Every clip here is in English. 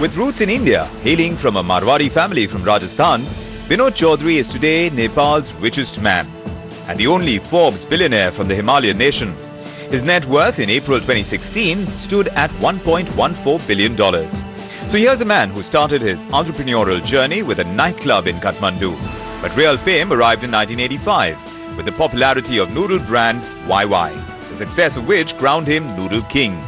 With roots in India, hailing from a Marwari family from Rajasthan, Binod Chaudhary is today Nepal's richest man and the only Forbes billionaire from the Himalayan nation. His net worth in April 2016 stood at $1.14 billion. So here's a man who started his entrepreneurial journey with a nightclub in Kathmandu. But real fame arrived in 1985 with the popularity of noodle brand YY, the success of which crowned him Noodle King.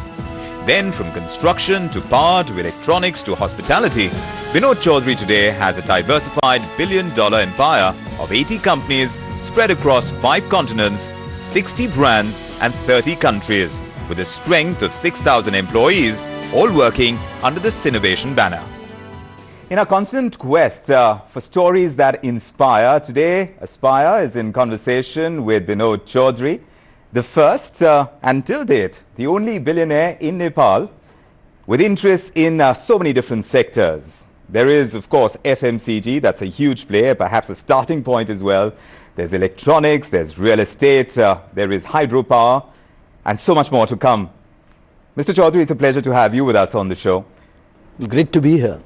Then from construction to power to electronics to hospitality, Binod Chaudhary today has a diversified billion-dollar empire of 80 companies spread across 5 continents, 60 brands and 30 countries, with a strength of 6,000 employees, all working under the Sinovation banner. In our constant quest for stories that inspire, today Aspire is in conversation with Binod Chaudhary, the first, and till date, the only billionaire in Nepal with interests in so many different sectors. There is, of course, FMCG, that's a huge player, perhaps a starting point as well. There's electronics, there's real estate, there is hydropower, and so much more to come. Mr. Chaudhary, it's a pleasure to have you with us on the show. Great to be here.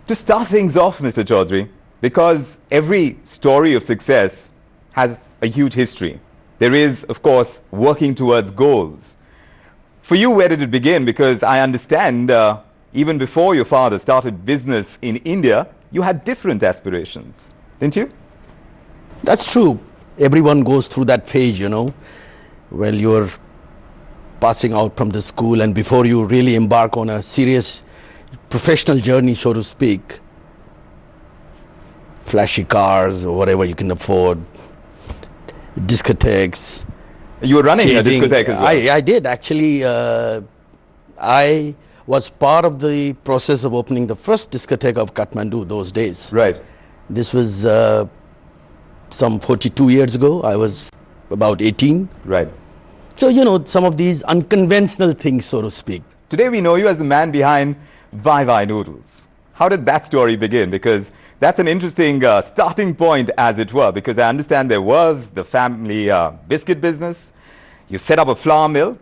To start things off, Mr. Chaudhary, because every story of success has a huge history. There is, of course, working towards goals. For you, where did it begin? Because I understand even before your father started business in India, you had different aspirations, didn't you? That's true. Everyone goes through that phase, you know, while you're passing out from the school and before you really embark on a serious professional journey, so to speak. Flashy cars or whatever you can afford. Discotheques. You were running a discotheque as well. I did actually. I was part of the process of opening the first discotheque of Kathmandu those days. Right. This was some 42 years ago. I was about 18. Right. So, you know, some of these unconventional things, so to speak. Today we know you as the man behind YY Noodles. How did that story begin? Because that's an interesting starting point, as it were, because I understand there was the family biscuit business. You set up a flour mill,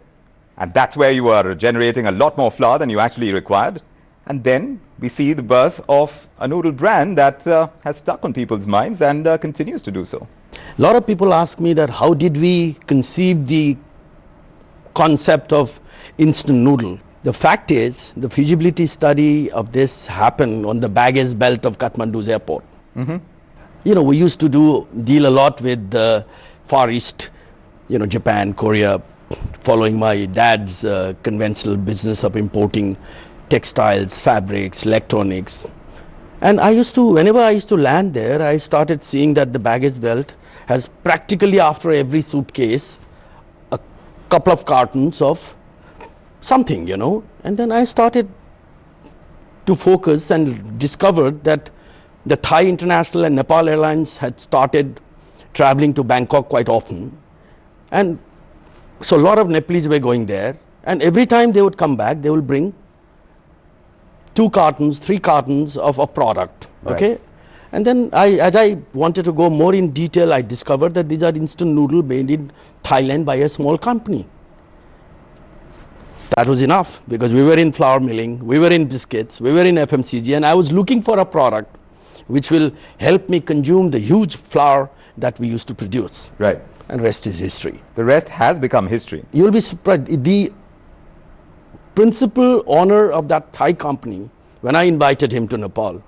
and that's where you were generating a lot more flour than you actually required. And then we see the birth of a noodle brand that has stuck on people's minds and continues to do so. A lot of people ask me that how did we conceive the concept of instant noodle? The fact is, the feasibility study of this happened on the baggage belt of Kathmandu's airport. Mm-hmm. You know, we used to deal a lot with the Far East, you know, Japan, Korea, following my dad's conventional business of importing textiles, fabrics, electronics. And whenever I used to land there, I started seeing that the baggage belt has practically after every suitcase, a couple of cartons of something, you know. And then I started to focus and discovered that the Thai International and Nepal Airlines had started traveling to Bangkok quite often. And so a lot of Nepalese were going there. And every time they would come back, they will bring 2 cartons, 3 cartons of a product, okay? Right. And then as I wanted to go more in detail, I discovered that these are instant noodle made in Thailand by a small company. That was enough because we were in flour milling, we were in biscuits, we were in FMCG, and I was looking for a product which will help me consume the huge flour that we used to produce. Right. And rest is history. The rest has become history. You'll be surprised. The principal owner of that Thai company, when I invited him to Nepal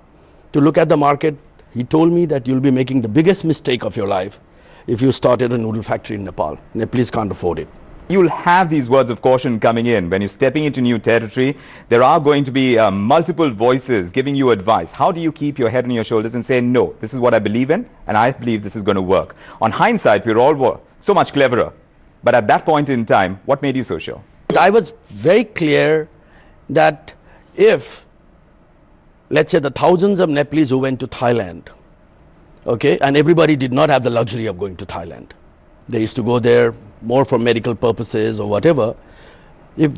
to look at the market, he told me that you'll be making the biggest mistake of your life if you started a noodle factory in Nepal. Nepalese can't afford it. You'll have these words of caution coming in. When you're stepping into new territory, there are going to be multiple voices giving you advice. How do you keep your head on your shoulders and say, no, this is what I believe in, and I believe this is going to work? On hindsight, we're all so much cleverer. But at that point in time, what made you so sure? I was very clear that if, let's say, the thousands of Nepalese who went to Thailand, okay, and everybody did not have the luxury of going to Thailand. They used to go there more for medical purposes or whatever. If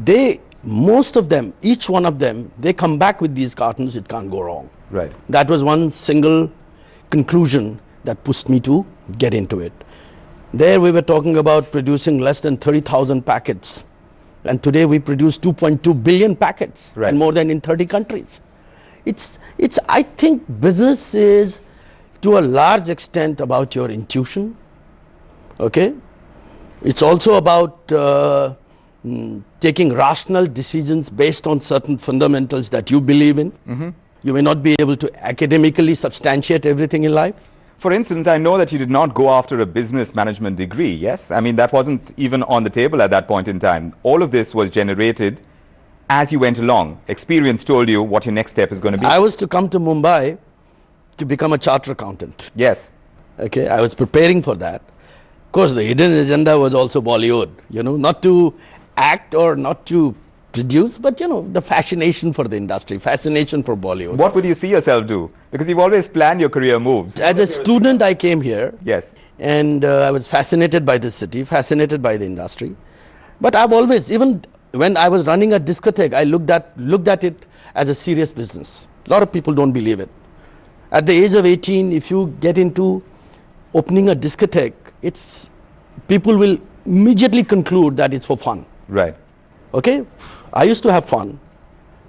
most of them, each one of them, they come back with these cartons, it can't go wrong. Right. That was one single conclusion that pushed me to get into it. There we were talking about producing less than 30,000 packets And today we produce 2.2 billion packets, Right. and more than in 30 countries. I think business is to a large extent about your intuition, okay? It's also about taking rational decisions based on certain fundamentals that you believe in. You may not be able to academically substantiate everything in life. For instance, I know that you did not go after a business management degree, yes? I mean, that wasn't even on the table at that point in time. All of this was generated as you went along. Experience told you what your next step is going to be. I was to come to Mumbai to become a chartered accountant. Yes. Okay, I was preparing for that. Of course, the hidden agenda was also Bollywood, not to act or not to produce, but the fascination for the industry, fascination for Bollywood. What would you see yourself do? Because you've always planned your career moves. As a student, I came here. Yes. And I was fascinated by the city, fascinated by the industry. But I've always, even when I was running a discotheque, I looked at it as a serious business. A lot of people don't believe it. At the age of 18, if you get into opening a discotheque, people will immediately conclude that it's for fun. Right. Okay? I used to have fun,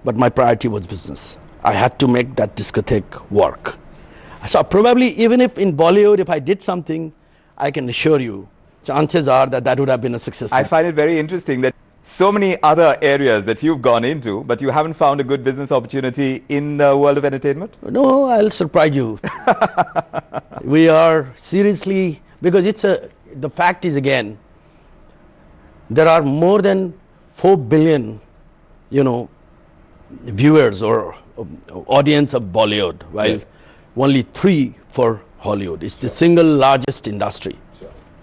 but my priority was business. I had to make that discotheque work. So probably even if in Bollywood, if I did something, I can assure you, chances are that would have been a successful. I find it very interesting that so many other areas that you've gone into, but you haven't found a good business opportunity in the world of entertainment? No, I'll surprise you. We are seriously, because the fact is, again, there are more than 4 billion, viewers or audience of Bollywood, while Yes. only 3 for Hollywood. It's the single largest industry,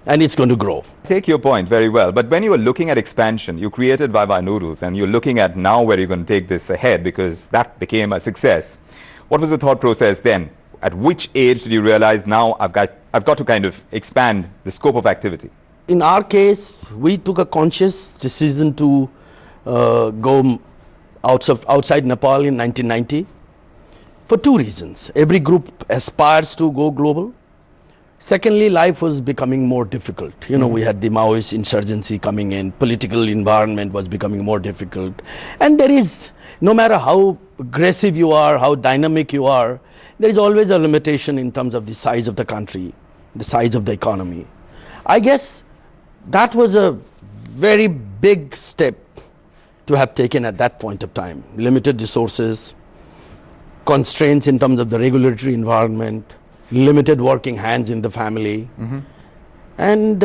and it's going to grow. Take your point very well, but when you were looking at expansion, you created Viva Noodles, and you're looking at now where you're going to take this ahead, because that became a success. What was the thought process then? At which age did you realize now I've got to kind of expand the scope of activity? In our case, we took a conscious decision to go outside Nepal in 1990 for 2 reasons. Every group aspires to go global. Secondly, life was becoming more difficult. We had the Maoist insurgency coming in, political environment was becoming more difficult. And there is, no matter how aggressive you are, how dynamic you are, there is always a limitation in terms of the size of the country, the size of the economy. I guess that was a very big step to have taken at that point of time. Limited resources, constraints in terms of the regulatory environment, limited working hands in the family. And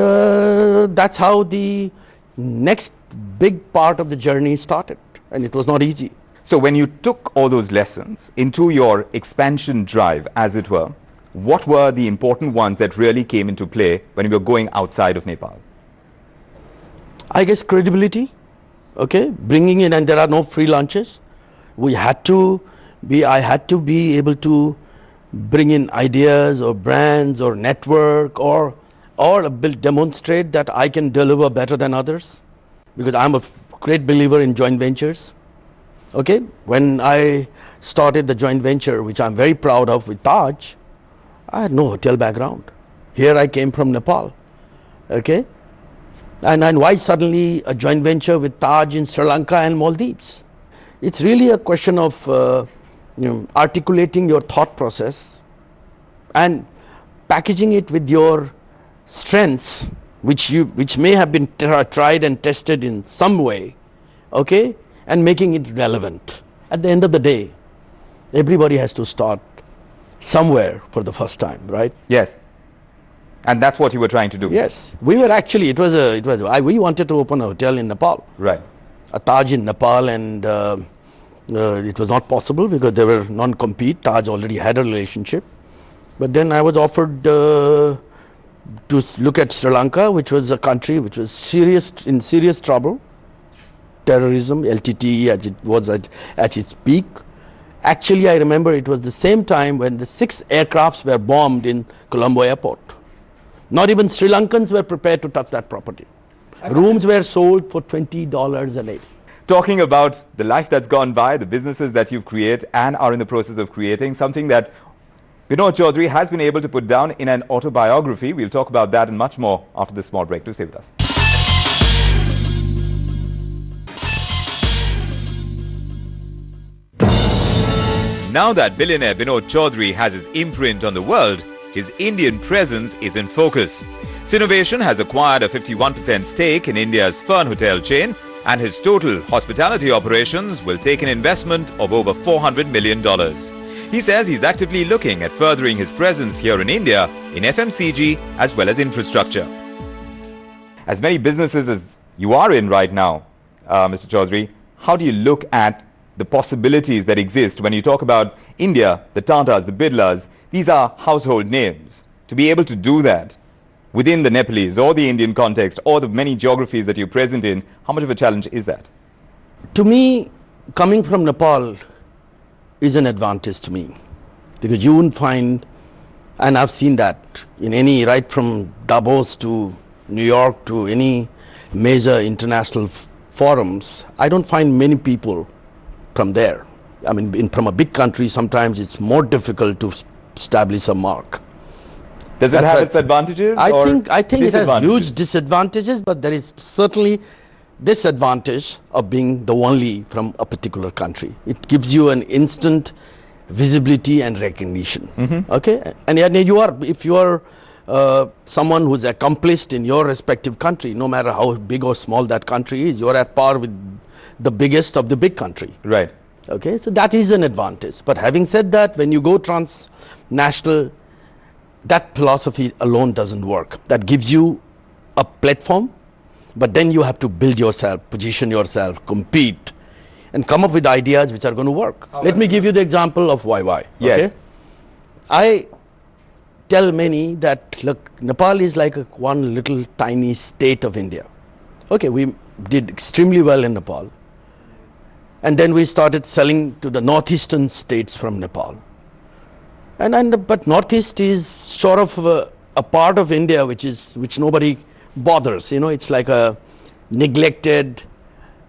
that's how the next big part of the journey started. And it was not easy. So when you took all those lessons into your expansion drive, as it were, what were the important ones that really came into play when you were going outside of Nepal? I guess credibility, okay, bringing in, and there are no free lunches. I had to be able to bring in ideas or brands or network or demonstrate that I can deliver better than others, because I'm a great believer in joint ventures. Okay, when I started the joint venture, which I'm very proud of with Taj, I had no hotel background. Here I came from Nepal. Okay, and why suddenly a joint venture with Taj in Sri Lanka and Maldives? It's really a question of articulating your thought process and packaging it with your strengths, which may have been tried and tested in some way, okay, and making it relevant. At the end of the day, everybody has to start somewhere for the first time, right? Yes. And that's what you were trying to do? Yes. We were actually, we wanted to open a hotel in Nepal. Right. A Taj in Nepal, and it was not possible because they were non-compete. Taj already had a relationship. But then I was offered to look at Sri Lanka, which was a country which was in serious trouble. Terrorism, LTTE, as it was at its peak. Actually, I remember it was the same time when the 6 aircrafts were bombed in Colombo airport. Not even Sri Lankans were prepared to touch that property. Rooms were sold for $20 a night. Talking about the life that's gone by, the businesses that you've created and are in the process of creating, something that Binod Chaudhary has been able to put down in an autobiography. We'll talk about that and much more after this small break. Do stay with us. Now that billionaire Binod Chaudhary has his imprint on the world, his Indian presence is in focus. Sinovation has acquired a 51% stake in India's Fern Hotel chain, and his total hospitality operations will take an investment of over $400 million. He says he's actively looking at furthering his presence here in India in FMCG as well as infrastructure. As many businesses as you are in right now, Mr. Chaudhary, how do you look at the possibilities that exist when you talk about India, the Tatas, the Bidlas? These are household names. To be able to do that within the Nepalese or the Indian context or the many geographies that you're present in, how much of a challenge is that? To me, coming from Nepal is an advantage to me, because you won't find, and I've seen that in any, right from Davos to New York to any major international forums, I don't find many people from there. I mean, from a big country, sometimes it's more difficult to establish a mark. Does it have its advantages? I think it has huge disadvantages, but there is certainly disadvantage of being the only from a particular country. It gives you an instant visibility and recognition. Okay, and you are, if you are someone who's accomplished in your respective country, no matter how big or small that country is, you are at par with the biggest of the big country. Right. Okay, so that is an advantage. But having said that, when you go transnational, that philosophy alone doesn't work. That gives you a platform, but then you have to build yourself, position yourself, compete, and come up with ideas which are going to work. Let me give you the example of YY. Yes. Okay? I tell many that, look, Nepal is like one little tiny state of India. Okay, we did extremely well in Nepal. And then we started selling to the northeastern states from Nepal. But Northeast is sort of a part of India which nobody bothers. You know, it's like a neglected,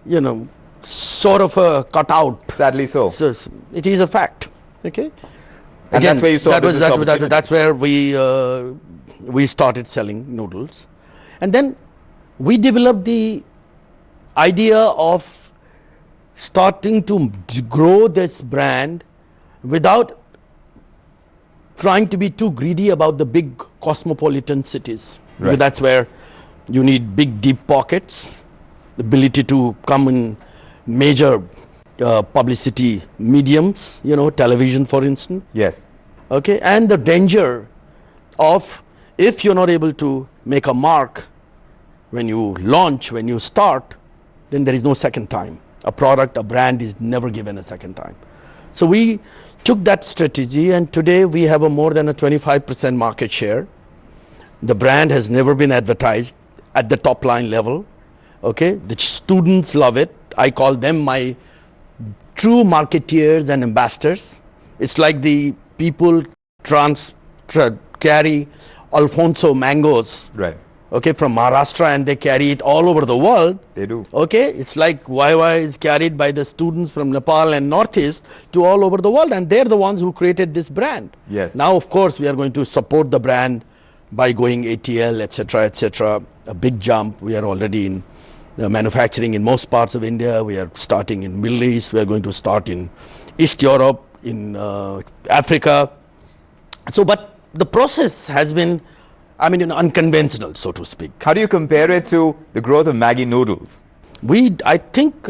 you know, sort of a cutout. Sadly so. So it is a fact. Okay. And Again, that's where you saw that's where we started selling noodles, and then we developed the idea of starting to grow this brand without trying to be too greedy about the big cosmopolitan cities. Right. Because that's where you need big deep pockets, the ability to come in major publicity mediums, you know, television for instance. Yes. Okay, and the danger of, if you're not able to make a mark when you launch, when you start, then there is no second time. A product, a brand is never given a second time. So we took that strategy, and today we have a more than a 25% market share. The brand has never been advertised at the top line level. Okay, the students love it. I call them my true marketeers and ambassadors. It's like the people carry Alfonso mangoes, Right. okay, from Maharashtra, and they carry it all over the world. They do. Okay, it's like YY is carried by the students from Nepal and Northeast to all over the world, and they're the ones who created this brand. Yes. Now, of course, we are going to support the brand by going ATL, etc., a big jump. We are already in manufacturing in most parts of India. We are starting in Middle East. We are going to start in East Europe, in Africa. So, but the process has been, I mean, unconventional, so to speak. How do you compare it to the growth of Maggi noodles? I think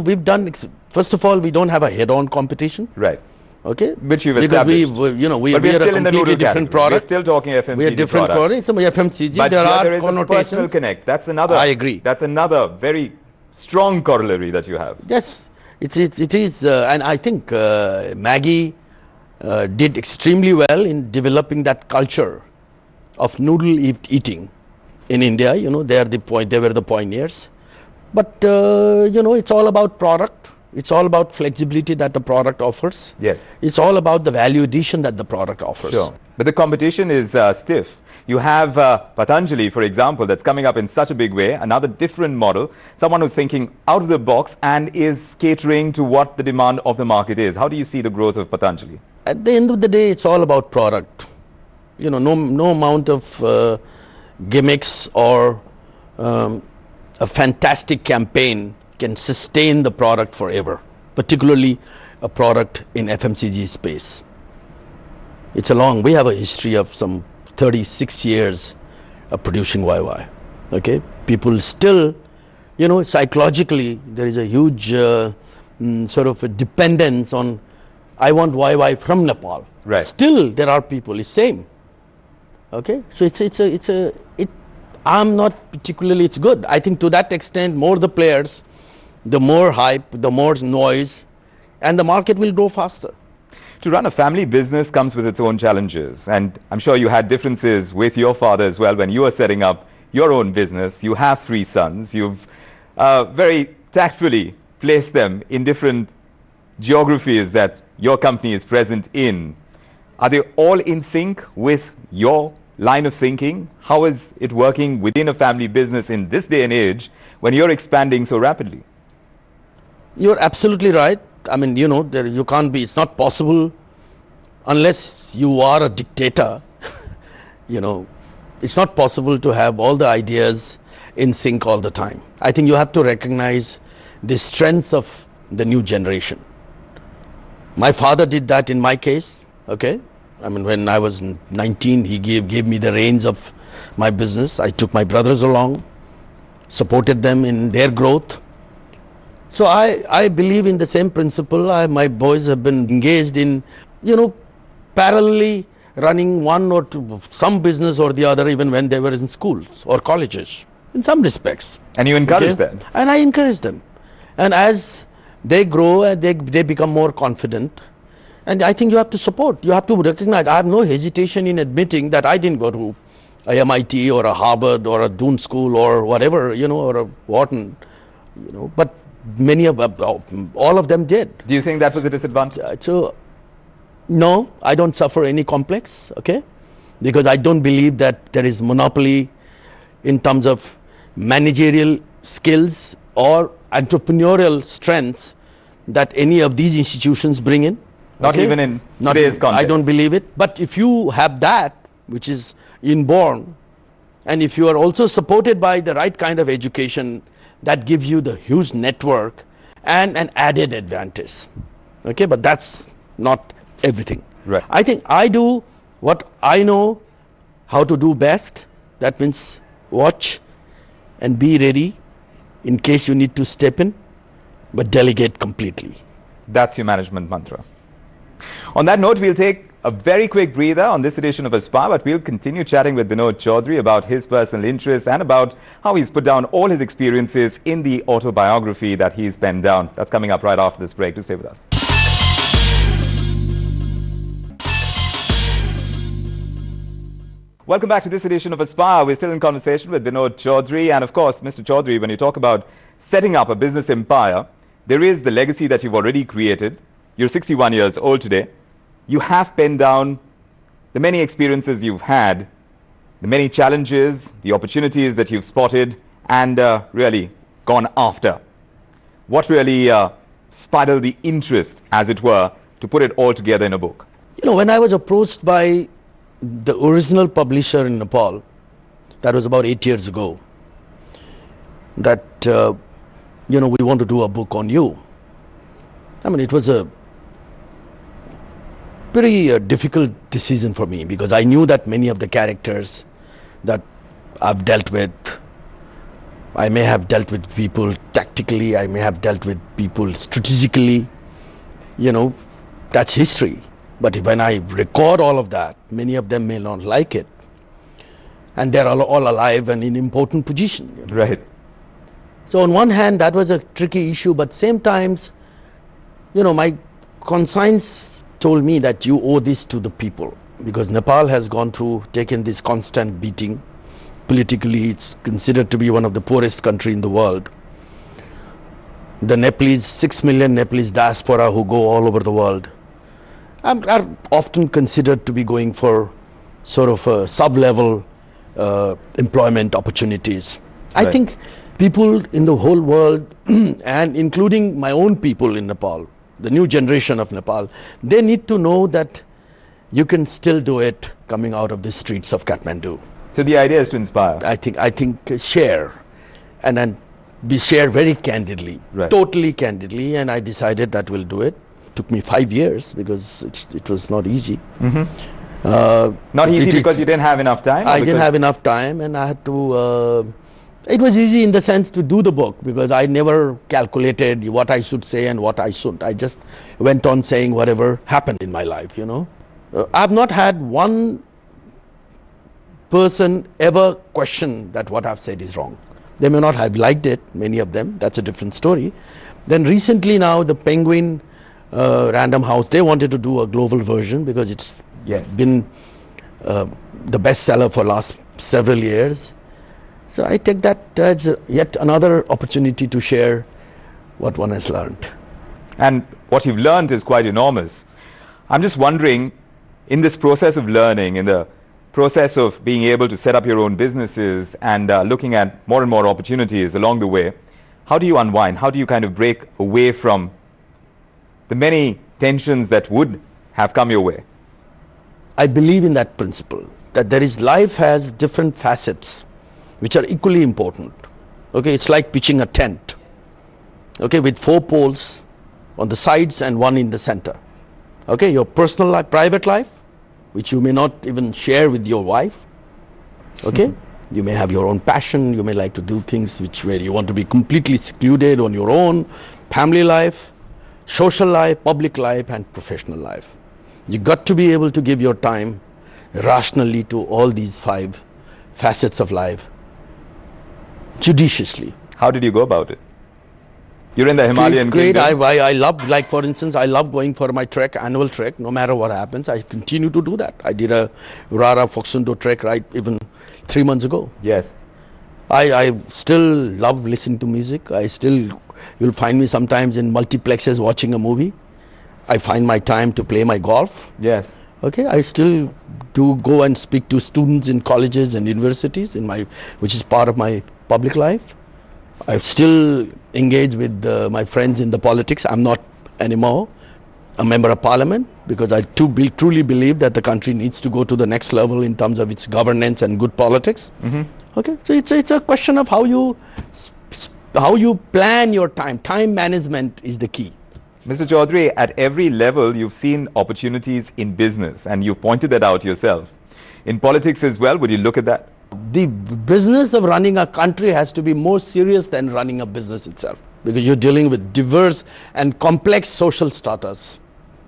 we've done, first of all, we don't have a head-on competition. Right. Okay. Which you've because established. we but we're are still a in the completely noodle different category. product. We're still talking FMCG We are different products. products. It's a FMCG. But there is a personal connect. That's another. I agree. That's another very strong corollary that you have. Yes, it is, and I think Maggi did extremely well in developing that culture of noodle eating in India. You know, they were the pioneers. But you know, it's all about product. It's all about flexibility that the product offers. Yes. It's all about the value addition that the product offers. Sure. But the competition is stiff. You have Patanjali, for example, that's coming up in such a big way, another different model, someone who's thinking out of the box and is catering to what the demand of the market is. How do you see the growth of Patanjali? At the end of the day, it's all about product. You know, no amount of gimmicks or a fantastic campaign can sustain the product forever, particularly a product in FMCG space. We have a history of some 36 years of producing YY. Okay, people still, psychologically there is a huge sort of a dependence on, I want YY from Nepal. Right. Still there are people, it's same. Okay, so I'm not particularly, it's good. I think to that extent, more the players, the more hype, the more noise, and the market will grow faster. To run a family business comes with its own challenges, and I'm sure you had differences with your father as well when you were setting up your own business. You have 3 sons. You've very tactfully placed them in different geographies that your company is present in. Are they all in sync with your line of thinking? How is it working within a family business in this day and age when you're expanding so rapidly? You're absolutely right. I mean, you can't be, it's not possible unless you are a dictator. It's not possible to have all the ideas in sync all the time. I think you have to recognize the strengths of the new generation. My father did that in my case, okay? I mean, when I was 19, he gave me the reins of my business. I took my brothers along, supported them in their growth. So I believe in the same principle. My boys have been engaged in, parallelly running one or two, some business or the other, even when they were in schools or colleges, in some respects. And you encourage them? And I encourage them. And as they grow, they become more confident. And I think you have to support. You have to recognize. I have no hesitation in admitting that I didn't go to a MIT or a Harvard or a Doon School or whatever, or a Wharton, but all of them did. Do you think that was a disadvantage? So, no, I don't suffer any complex, okay? Because I don't believe that there is monopoly in terms of managerial skills or entrepreneurial strengths that any of these institutions bring in. Not even in today's context. I don't believe it. But if you have that, which is inborn, and if you are also supported by the right kind of education, that gives you the huge network and an added advantage. Okay, but that's not everything. Right. I think I do what I know how to do best. That means watch and be ready in case you need to step in, but delegate completely. That's your management mantra. On that note, we'll take a very quick breather on this edition of Aspire, but we'll continue chatting with Binod Chaudhary about his personal interests and about how he's put down all his experiences in the autobiography that he's penned down. That's coming up right after this break. Do stay with us. Welcome back to this edition of Aspire. We're still in conversation with Binod Chaudhary. And of course, Mr. Chaudhary, when you talk about setting up a business empire, there is the legacy that you've already created. You're 61 years old today. You have penned down the many experiences you've had, the many challenges, the opportunities that you've spotted and really gone after. What really spiraled the interest, as it were, to put it all together in a book? When I was approached by the original publisher in Nepal, that was about 8 years ago, that, we want to do a book on you. I mean, it was a very difficult decision for me because I knew that many of the characters that I've dealt with, I may have dealt with people tactically, I may have dealt with people strategically, that's history. But when I record all of that, many of them may not like it. And they're all alive and in important position. Right. So on one hand, that was a tricky issue, but same times, my conscience told me that you owe this to the people because Nepal has taken this constant beating. Politically, it's considered to be one of the poorest countries in the world. The Nepalese, 6 million Nepalese diaspora who go all over the world are often considered to be going for sort of sub-level employment opportunities. Right. I think people in the whole world and including my own people in Nepal, the new generation of Nepal, they need to know that you can still do it coming out of the streets of Kathmandu. So the idea is to inspire. I think share and share very candidly, Right. totally candidly, and I decided that we'll do it. took me 5 years because it was not easy. Not easy because you didn't have enough time? I didn't have enough time, and I had to... it was easy in the sense to do the book because I never calculated what I should say and what I shouldn't. I just went on saying whatever happened in my life, you know. I've not had one person ever question that what I've said is wrong. They may not have liked it, many of them. That's a different story. Then recently now, the Penguin Random House, they wanted to do a global version because it's been the bestseller for last several years. So I take that as yet another opportunity to share what one has learned. And what you've learned is quite enormous. I'm just wondering, in this process of learning, in the process of being able to set up your own businesses and looking at more and more opportunities along the way, how do you unwind? How do you kind of break away from the many tensions that would have come your way? I believe in that principle, that life has different facets which are equally important. Okay, it's like pitching a tent, okay, with 4 poles on the sides and 1 in the center. Okay, your personal life, private life, which you may not even share with your wife. Okay, you may have your own passion, you may like to do things where you want to be completely secluded on your own. Family life, social life, public life, and professional life. You got to be able to give your time rationally to all these 5 facets of life, judiciously. How did you go about it? You're in the Himalayan Great. kingdom. I love, like for instance, I love going for my trek, annual trek, no matter what happens. I continue to do that. I did a Urara Foxundo trek right even 3 months ago. Yes. I still love listening to music. You'll find me sometimes in multiplexes watching a movie. I find my time to play my golf. Yes. Okay, I still do go and speak to students in colleges and universities which is part of my public life. I still engage with my friends in the politics. I'm not anymore a member of parliament because I truly believe that the country needs to go to the next level in terms of its governance and good politics. Okay, so it's a question of how you plan your time. Time management is the key. Mr. Chaudhary, at every level, you've seen opportunities in business, and you've pointed that out yourself. In politics as well, would you look at that? The business of running a country has to be more serious than running a business itself, because you're dealing with diverse and complex social status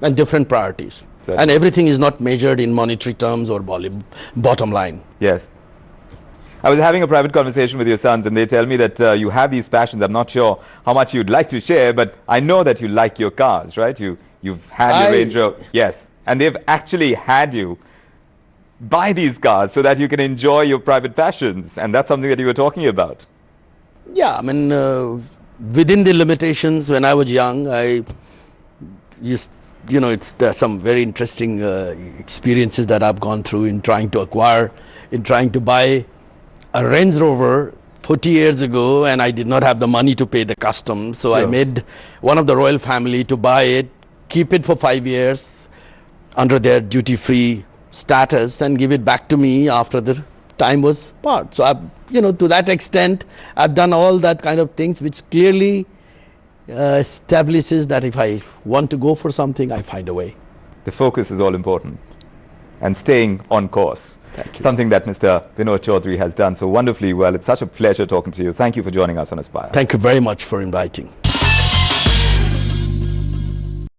and different priorities. Exactly. And everything is not measured in monetary terms or bottom line. Yes. I was having a private conversation with your sons, and they tell me that you have these passions. I'm not sure how much you'd like to share, but I know that you like your cars, right? You've had your Range Rover. Yes. And they've actually had you buy these cars so that you can enjoy your private passions. And that's something that you were talking about. Yeah, I mean, within the limitations, when I was young, there's some very interesting experiences that I've gone through in trying to buy a Range Rover 40 years ago, and I did not have the money to pay the customs. So I made one of the royal family to buy it, keep it for 5 years under their duty-free status, and give it back to me after the time was part. So to that extent, I've done all that kind of things, which clearly establishes that if I want to go for something, I find a way. The focus is all important, and staying on course. Something that Mr. Binod Chaudhary has done so wonderfully well. It's such a pleasure talking to you. Thank you for joining us on Aspire. Thank you very much for inviting.